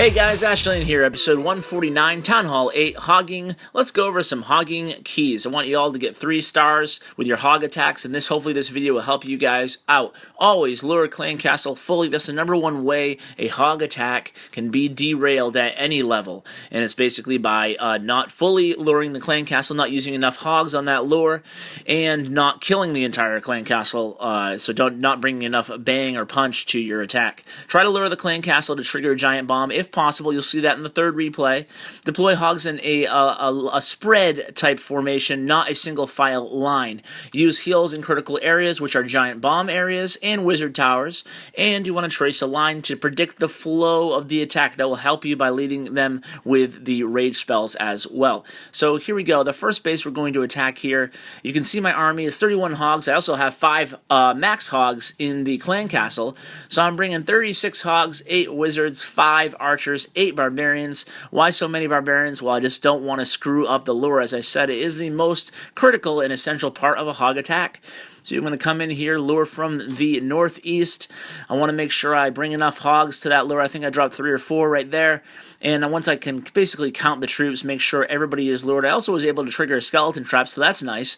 Hey guys, Ashley here, episode 149, Town Hall 8, Hogging. Let's go over some hogging keys. I want you all to get 3 stars with your hog attacks, and hopefully this video will help you guys out. Always lure clan castle fully. That's the #1 way a hog attack can be derailed at any level, and it's basically by not fully luring the clan castle, not using enough hogs on that lure, and not killing the entire clan castle, not bringing enough bang or punch to your attack. Try to lure the clan castle to trigger a giant bomb. If possible, you'll see that in the 3rd replay. Deploy hogs in a spread type formation, not a single file line. Use heals in critical areas, which are giant bomb areas and wizard towers, and you want to trace a line to predict the flow of the attack. That will help you by leading them with the rage spells as well. So here we go. The first base we're going to attack here, you can see my army is 31 hogs. I also have 5 max hogs in the clan castle, so I'm bringing 36 hogs, 8 wizards, 5 archers, 8 barbarians. Why so many barbarians? Well, I just don't want to screw up the lure. As I said, it is the most critical and essential part of a hog attack. So you're going to come in here, lure from the northeast. I want to make sure I bring enough hogs to that lure. I think I dropped 3 or 4 right there. And once I can basically count the troops, make sure everybody is lured. I also was able to trigger a skeleton trap, so that's nice.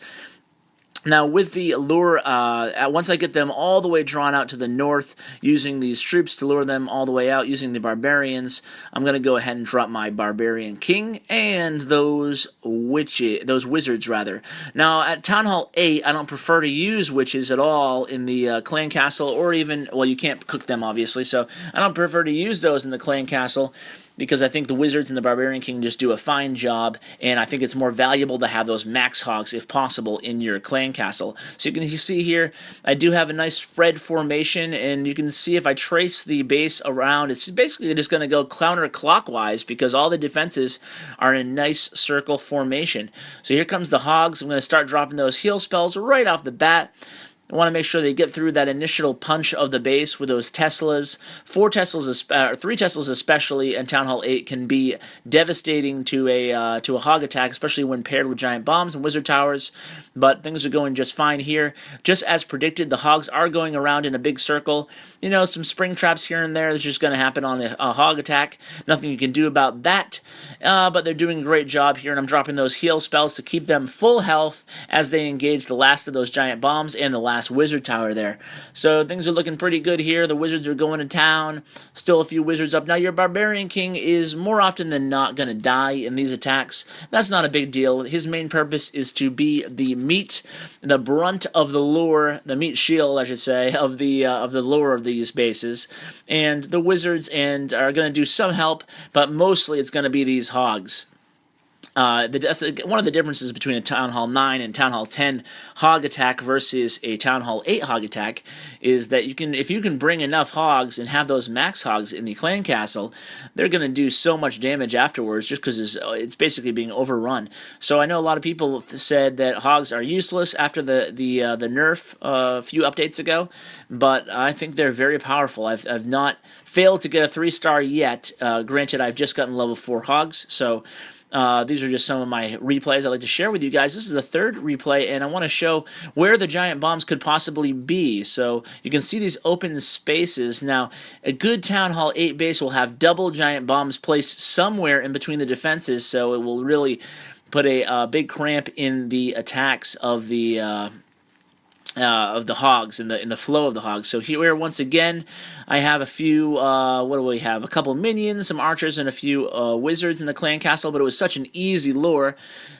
Now, with the lure, once I get them all the way drawn out to the north, using these troops to lure them all the way out, using the barbarians, I'm going to go ahead and drop my barbarian king and those wizards, rather. Now, at Town Hall 8, I don't prefer to use witches at all in the clan castle, or even, well, you can't cook them, obviously, so I don't prefer to use those in the clan castle, because I think the wizards and the barbarian king just do a fine job, and I think it's more valuable to have those max hogs, if possible, in your clan castle. So you can see here, I do have a nice spread formation, and you can see if I trace the base around, it's basically just going to go counterclockwise, because all the defenses are in a nice circle formation. So here comes the hogs. I'm going to start dropping those heal spells right off the bat. I want to make sure they get through that initial punch of the base with those Teslas. 3 Teslas especially, and Town Hall 8 can be devastating to a hog attack, especially when paired with giant bombs and wizard towers. But things are going just fine here. Just as predicted, the hogs are going around in a big circle. You know, some spring traps here and there. It's just going to happen on a hog attack. Nothing you can do about that. But they're doing a great job here, and I'm dropping those heal spells to keep them full health as they engage the last of those giant bombs and the last wizard tower there. So things are looking pretty good here. The wizards are going to town. Still a few wizards up. Now your barbarian king is more often than not going to die in these attacks. That's not a big deal. His main purpose is to be the meat, the brunt of the lure, the meat shield, I should say, of the lure of these bases. And the wizards are going to do some help, but mostly it's going to be these hogs. One of the differences between a Town Hall 9 and Town Hall 10 hog attack versus a Town Hall 8 hog attack is that if you can bring enough hogs and have those max hogs in the clan castle, they're going to do so much damage afterwards just because it's basically being overrun. So I know a lot of people said that hogs are useless after the nerf a few updates ago, but I think they're very powerful. I've not failed to get a 3-star yet. Granted, I've just gotten level 4 hogs, so these are just some of my replays I'd like to share with you guys. This is the 3rd replay, and I want to show where the giant bombs could possibly be. So you can see these open spaces. Now, a good Town Hall 8 base will have double giant bombs placed somewhere in between the defenses, so it will really put a big cramp in the attacks of the hogs, in the flow of the hogs. So here, once again, I have a few, what do we have? A couple minions, some archers, and a few wizards in the clan castle, but it was such an easy lure,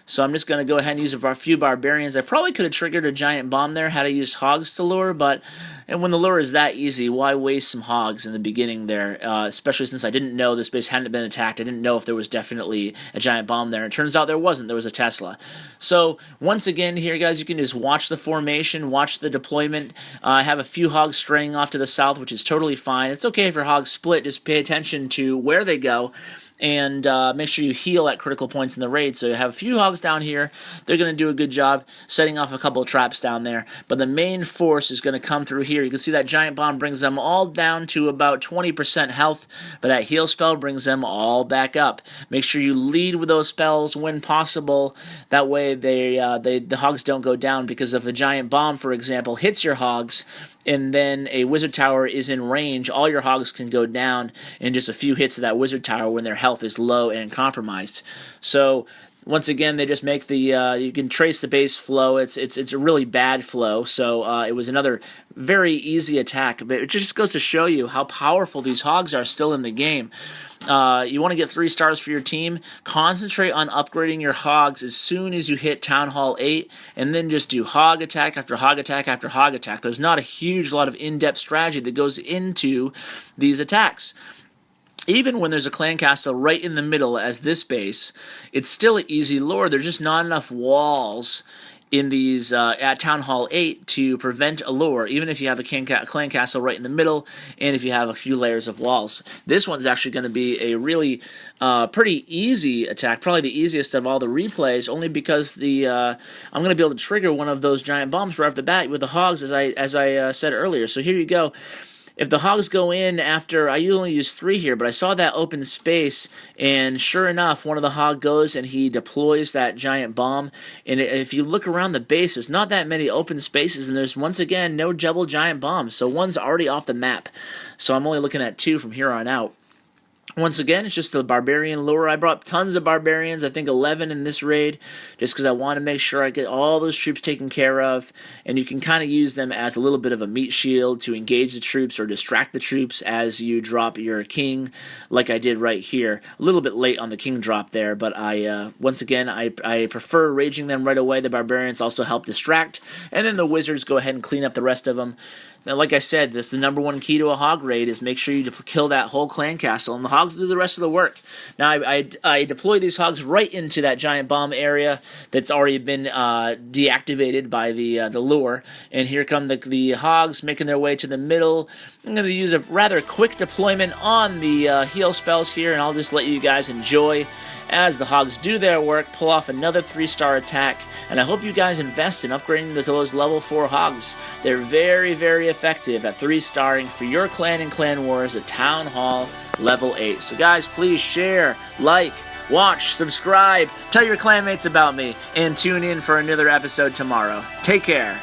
so I'm just going to go ahead and use a few barbarians. I probably could have triggered a giant bomb there had I used hogs to lure, but when the lure is that easy, why waste some hogs in the beginning there, especially since I didn't know this base hadn't been attacked. I didn't know if there was definitely a giant bomb there. It turns out there wasn't. There was a Tesla. So once again here, guys, you can just watch the formation, watch the deployment. I have a few hogs straying off to the south, which is totally fine. It's okay if your hogs split. Just pay attention to where they go, and make sure you heal at critical points in the raid. So you have a few hogs down here. They're going to do a good job setting off a couple of traps down there, but the main force is going to come through here. You can see that giant bomb brings them all down to about 20% health, but that heal spell brings them all back up. Make sure you lead with those spells when possible. That way the hogs don't go down, because if a giant bomb, for example, hits your hogs, and then a wizard tower is in range, all your hogs can go down in just a few hits of that wizard tower when their health is low and compromised. So once again, they just make the, you can trace the base flow. It's a really bad flow, so it was another very easy attack. But it just goes to show you how powerful these hogs are still in the game. You want to get 3 stars for your team. Concentrate on upgrading your hogs as soon as you hit Town Hall 8, and then just do hog attack after hog attack after hog attack. There's not a huge lot of in-depth strategy that goes into these attacks. Even when there's a clan castle right in the middle as this base, it's still an easy lure. There's just not enough walls in these at Town Hall 8 to prevent a lure, even if you have a clan castle right in the middle and if you have a few layers of walls. This one's actually going to be a really pretty easy attack, probably the easiest of all the replays, only because I'm going to be able to trigger one of those giant bombs right off the bat with the hogs, as I said earlier. So here you go. If the hogs go in after, I only use 3 here, but I saw that open space, and sure enough, one of the hog goes and he deploys that giant bomb. And if you look around the base, there's not that many open spaces, and there's, once again, no double giant bombs. So one's already off the map. So I'm only looking at 2 from here on out. Once again, it's just the barbarian lure. I brought tons of barbarians, I think 11 in this raid, just because I want to make sure I get all those troops taken care of, and you can kind of use them as a little bit of a meat shield to engage the troops or distract the troops as you drop your king, like I did right here. A little bit late on the king drop there, but once again, I prefer raging them right away. The barbarians also help distract, and then the wizards go ahead and clean up the rest of them. Now, like I said, this the number 1 key to a hog raid is make sure you kill that whole clan castle, and the hogs do the rest of the work. Now, I deploy these hogs right into that giant bomb area that's already been deactivated by the lure, and here come the hogs making their way to the middle. I'm going to use a rather quick deployment on the heal spells here, and I'll just let you guys enjoy as the hogs do their work, pull off another 3-star attack, and I hope you guys invest in upgrading those level 4 hogs. They're very, very effective at 3-starring for your clan and clan wars at Town Hall level 8. So guys, please share, like, watch, subscribe, tell your clanmates about me, and tune in for another episode tomorrow. Take care.